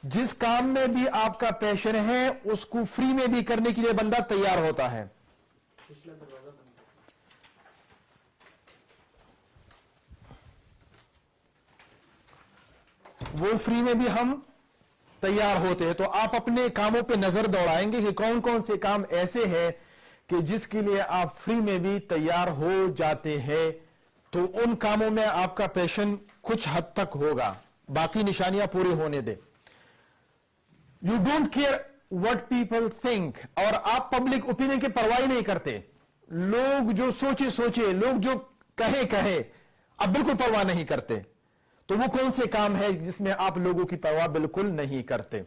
جس کام میں بھی آپ کا پیشن ہے اس کو فری میں بھی کرنے کے لیے بندہ تیار ہوتا ہے. وہ فری میں بھی ہم تیار ہوتے ہیں. تو آپ اپنے کاموں پہ نظر دوڑائیں گے کہ کون کون سے کام ایسے ہیں کہ جس کے لیے آپ فری میں بھی تیار ہو جاتے ہیں. تو ان کاموں میں آپ کا پیشن کچھ حد تک ہوگا. باقی نشانیاں پوری ہونے دیں. You don't care what people think. اور آپ پبلک اوپینین کی پرواہ نہیں کرتے. لوگ جو سوچے لوگ جو کہے آپ بالکل پرواہ نہیں کرتے. تو وہ کون سے کام ہے جس میں آپ لوگوں کی پرواہ بالکل نہیں کرتے.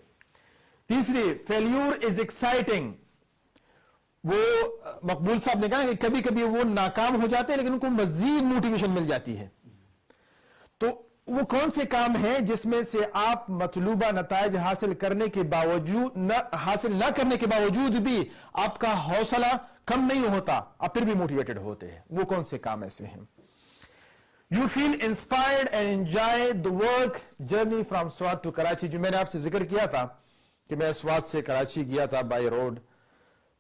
تیسری، فیلیور از ایکسائٹنگ. وہ مقبول صاحب نے کہا کہ کبھی کبھی وہ ناکام ہو جاتے ہیں لیکن ان کو مزید موٹیویشن مل جاتی ہے. تو وہ کون سے کام ہیں جس میں سے آپ مطلوبہ نتائج حاصل کرنے کے باوجود حاصل نہ کرنے کے باوجود بھی آپ کا حوصلہ کم نہیں ہوتا، آپ پھر بھی موٹیویٹڈ ہوتے ہیں. وہ کون سے کام ایسے ہیں؟ You feel inspired and enjoy the work journey from Swat to Karachi. جو میں نے آپ سے ذکر کیا تھا کہ میں سوات سے کراچی گیا تھا بائی روڈ،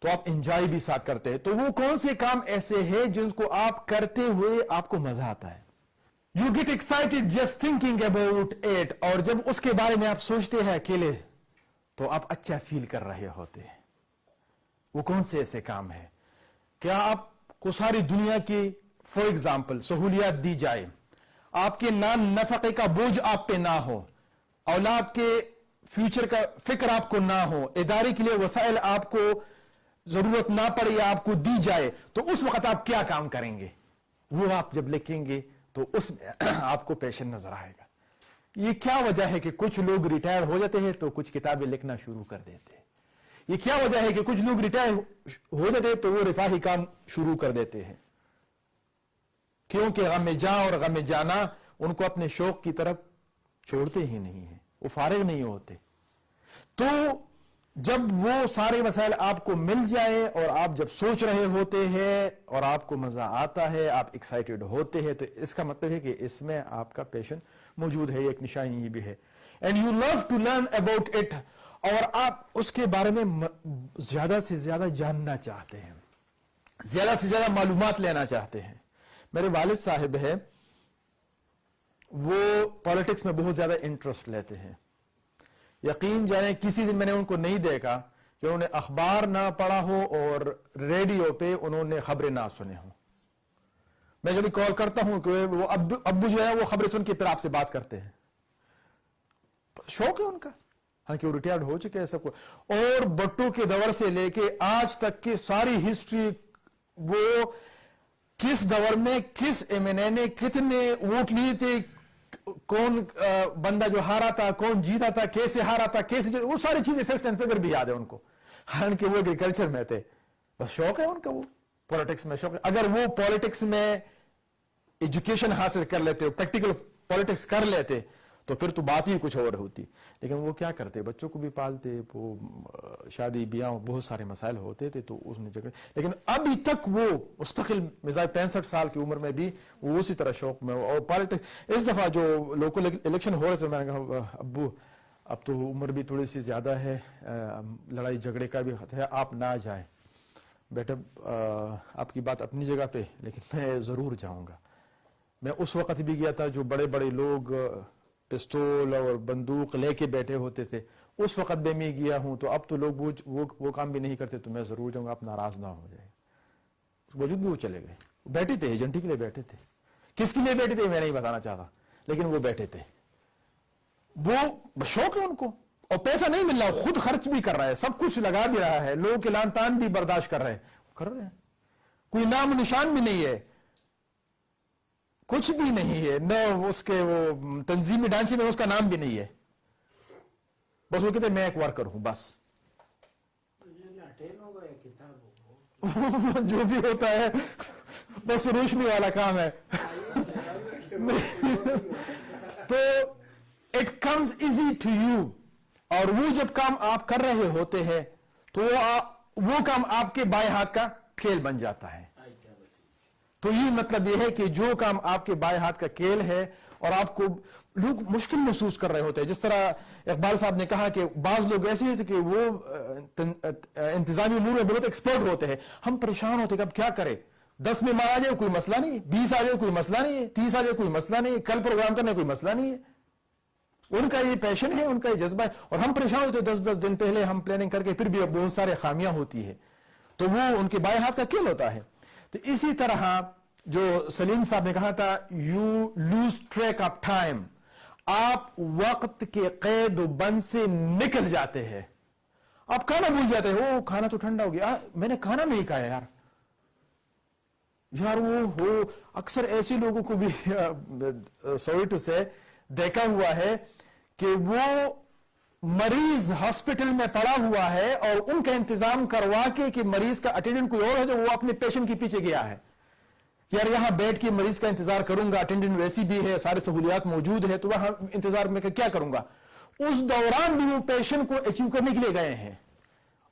تو آپ انجوائے بھی ساتھ کرتے ہیں. تو وہ کون سے کام ایسے ہیں جن کو آپ کرتے ہوئے آپ کو مزہ آتا ہے؟ You get excited just thinking about it. اور جب اس کے بارے میں آپ سوچتے ہیں اکیلے تو آپ اچھا فیل کر رہے ہوتے ہیں. وہ کون سے ایسے کام ہیں؟ کیا آپ کو ساری دنیا کی فار ایگزامپل سہولیات دی جائے، آپ کے نفقے کا بوجھ آپ پہ نہ ہو، اولاد کے فیوچر کا فکر آپ کو نہ ہو، ادارے کے لیے وسائل آپ کو ضرورت نہ پڑے یا آپ کو دی جائے، تو اس وقت آپ کیا کام کریں گے؟ وہ آپ جب لکھیں گے تو اس میں آپ کو پیشن نظر آئے گا. یہ کیا وجہ ہے کہ کچھ لوگ ریٹائر ہو جاتے ہیں تو کچھ کتابیں لکھنا شروع کر دیتے ہیں؟ یہ کیا وجہ ہے کہ کچھ لوگ ریٹائر ہو جاتے ہیں تو وہ رفاہی کام شروع کر دیتے ہیں؟ کیونکہ غم جاں اور غم جانا ان کو اپنے شوق کی طرف چھوڑتے ہی نہیں ہیں، وہ فارغ نہیں ہوتے. تو جب وہ سارے مسائل آپ کو مل جائے اور آپ جب سوچ رہے ہوتے ہیں اور آپ کو مزہ آتا ہے، آپ ایکسائٹڈ ہوتے ہیں، تو اس کا مطلب ہے کہ اس میں آپ کا پیشن موجود ہے. ایک نشانی یہ بھی ہے. And you love to learn about it. اور آپ اس کے بارے میں زیادہ سے زیادہ جاننا چاہتے ہیں، زیادہ سے زیادہ معلومات لینا چاہتے ہیں. میرے والد صاحب ہیں، وہ پالیٹکس میں بہت زیادہ انٹرسٹ لیتے ہیں. یقین جانیں کسی دن میں نے ان کو نہیں دیکھا کہ انہوں نے اخبار نہ پڑھا ہو اور ریڈیو پہ انہوں نے خبریں نہ سنے ہوں. میں جب کال کرتا ہوں کہ وہ ابو جو ہے وہ خبریں سن کے پھر آپ سے بات کرتے ہیں. شوق ہے ان کا، حالانکہ وہ ریٹائرڈ ہو چکے ہیں سب کو. اور بٹو کے دور سے لے کے آج تک کی ساری ہسٹری، وہ کس دور میں کس ایم این اے نے کتنے ووٹ لیے تھے، کون بندہ جو ہارا تھا، کون جیتا تھا، کیسے ہارا تھا، کیسے وہ ساری چیزیں فیکٹس اینڈ فگر بھی یاد ہے ان کو. حالانکہ وہ ایگریکلچر میں تھے. بس شوق ہے ان کا، وہ پالیٹکس میں شوق ہے. اگر وہ پالیٹکس میں ایجوکیشن حاصل کر لیتے، پریکٹیکل پالیٹکس کر لیتے تو پھر تو بات ہی کچھ اور ہوتی. لیکن وہ کیا کرتے، بچوں کو بھی پالتے، وہ شادی بیاہ بہت سارے مسائل ہوتے تھے تو اس نے جگہ. لیکن ابھی تک وہ مستقل مزاج 65 سال کی عمر میں بھی وہ اسی طرح شوق میں. اور پالیٹکس اس دفعہ جو لوکل الیکشن ہو رہے تھے، میں نے کہا ابو اب تو عمر بھی تھوڑی سی زیادہ ہے، لڑائی جھگڑے کا بھی خطرہ ہے، آپ نہ جائیں. بیٹا آپ کی بات اپنی جگہ پہ، لیکن میں ضرور جاؤں گا. میں اس وقت بھی گیا تھا جو بڑے بڑے لوگ پستول اور بندوق لے کے بیٹھے ہوتے تھے، اس وقت بھی میں گیا ہوں. تو اب تو لوگ وہ کام بھی نہیں کرتے، تو میں ضرور جاؤں گا، آپ ناراض نہ ہو جائے. وجود بھی وہ چلے گئے، بیٹھے تھے ایجنٹی کے لیے بیٹھے تھے. کس کے لیے بیٹھے تھے میں نہیں بتانا چاہتا، لیکن وہ بیٹھے تھے. وہ شوق ہے ان کو، اور پیسہ نہیں مل رہا، خود خرچ بھی کر رہا ہے، سب کچھ لگا بھی رہا ہے، لوگوں کے لان تان بھی برداشت کر رہے ہیں. کوئی نام و نشان بھی نہیں ہے، کچھ بھی نہیں ہے، نہ اس کے وہ تنظیمی ڈھانچے میں اس کا نام بھی نہیں ہے. بس وہ کہتے ہیں میں ایک ورکر ہوں بس. جو بھی ہوتا ہے بس روشنی والا کام ہے. تو it comes easy to you. اور وہ جب کام آپ کر رہے ہوتے ہیں تو وہ کام آپ کے بائیں ہاتھ کا کھیل بن جاتا ہے. تو یہ مطلب یہ ہے کہ جو کام آپ کے بائیں ہاتھ کا کھیل ہے اور آپ کو لوگ مشکل محسوس کر رہے ہوتے ہیں. جس طرح اقبال صاحب نے کہا کہ بعض لوگ ایسے ہیں کہ وہ انتظامی امور میں بہت ایکسپرٹ ہوتے ہیں, ہم پریشان ہوتے ہیں کہ اب کیا کریں, 10 میں آ جائے کوئی مسئلہ نہیں, 20 آ جائے کوئی مسئلہ نہیں ہے, 30 آ جائے کوئی مسئلہ نہیں ہے, کل پروگرام کرنے کوئی مسئلہ نہیں ہے. ان کا یہ پیشن ہے, ان کا یہ جذبہ ہے, اور ہم پریشان ہوتے ہیں 10 دن پہلے ہم پلاننگ کر کے, پھر بھی بہت سارے خامیاں ہوتی ہے, تو وہ ان کے بائیں ہاتھ کا کھیل ہوتا ہے. تو اسی طرح جو سلیم صاحب نے کہا تھا, you lose track of time, آپ وقت کے قید و بند سے نکل جاتے ہیں. آپ کھانا بھول جاتے ہیں, وہ کھانا تو ٹھنڈا ہو گیا, میں نے کھانا نہیں کھایا یار وہ اکثر ایسے لوگوں کو بھی سوری ٹو سے دیکھا ہوا ہے کہ وہ مریض ہاسپٹل میں پڑا ہوا ہے اور ان کا انتظام کروا کے کہ مریض کا اٹینڈنٹ کوئی اور ہے, جو وہ اپنے پیشنٹ کے پیچھے گیا ہے, یار یہاں بیٹھ کے مریض کا انتظار کروں گا, اٹینڈنٹ ویسی بھی ہے, سارے سہولیات موجود ہے, تو وہاں انتظار میں کیا کروں گا. اس دوران بھی وہ پیشنٹ کو اچیو کرنے کے لیے گئے ہیں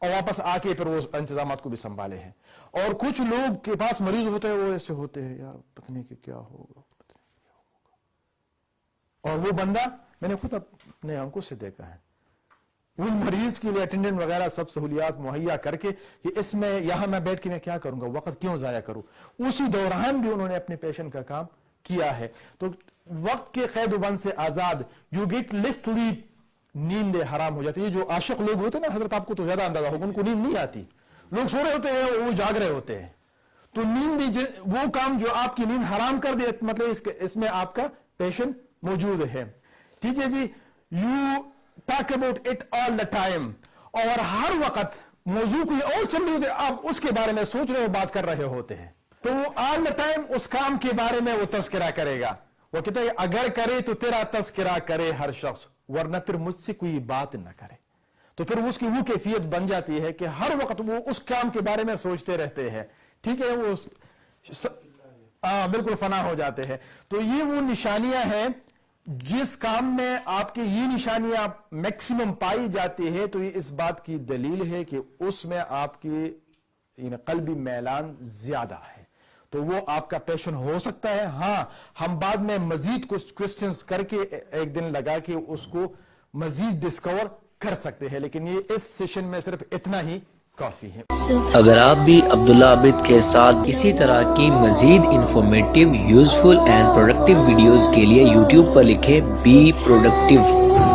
اور واپس آ کے پھر وہ انتظامات کو بھی سنبھالے ہیں. اور کچھ لوگ کے پاس مریض ہوتے ہیں, وہ ایسے ہوتے ہیں, یار پتہ نہیں کہ کیا ہوگا. اور وہ بندہ میں نے خود اپنے آنکھوں سے دیکھا ہے, وہ مریض کے لیے اٹینڈنٹ وغیرہ سب سہولیات مہیا کر کے کہ اس میں یہاں میں بیٹھ کے میں کیا کروں گا, وقت کیوں ضائع کروں, اسی دوران بھی انہوں نے اپنے پیشنٹ کا کام کیا ہے. تو وقت کے قید و بند سے آزاد, یو گیٹ لیس سلیپ, نیندیں حرام ہو جاتی ہے. جو عاشق لوگ ہوتے ہیں نا حضرت, آپ کو تو زیادہ اندازہ ہوگا, ان کو نیند نہیں آتی, لوگ سو رہے ہوتے ہیں وہ جاگ رہے ہوتے ہیں. تو نیند وہ کام جو آپ کی نیند حرام کر دے, مطلب اس میں آپ کا پیشن موجود ہے. ٹھیک ہے جی, you talk about it all the time, اور ہر وقت موضوع کوئی اور چل رہی ہوتی ہے, آپ اس کے بارے میں سوچ رہے ہو, بات کر رہے ہوتے ہیں, تو وہ آل دا ٹائم اس کام کے بارے میں وہ تذکرہ کرے گا. وہ کہتا ہے اگر کرے تو تیرا تذکرہ کرے ہر شخص, ورنہ پھر مجھ سے کوئی بات نہ کرے. تو پھر اس کی وہ کیفیت بن جاتی ہے کہ ہر وقت وہ اس کام کے بارے میں سوچتے رہتے ہیں. ٹھیک ہے, وہ بالکل فنا ہو جاتے ہیں. تو یہ وہ نشانیاں ہیں جس کام میں آپ کی یہ نشانیاں میکسیمم پائی جاتی ہے, تو یہ اس بات کی دلیل ہے کہ اس میں آپ کی قلبی میلان زیادہ ہے, تو وہ آپ کا پیشن ہو سکتا ہے. ہاں, ہم بعد میں مزید کچھ کوسچنز کر کے ایک دن لگا کے اس کو مزید ڈسکور کر سکتے ہیں, لیکن یہ اس سیشن میں صرف اتنا ہی کافی ہے. اگر آپ بھی عبداللہ عابد کے ساتھ اسی طرح کی مزید informative, useful and productive videos کے لیے یوٹیوب پر لکھیں بی پروڈکٹیو.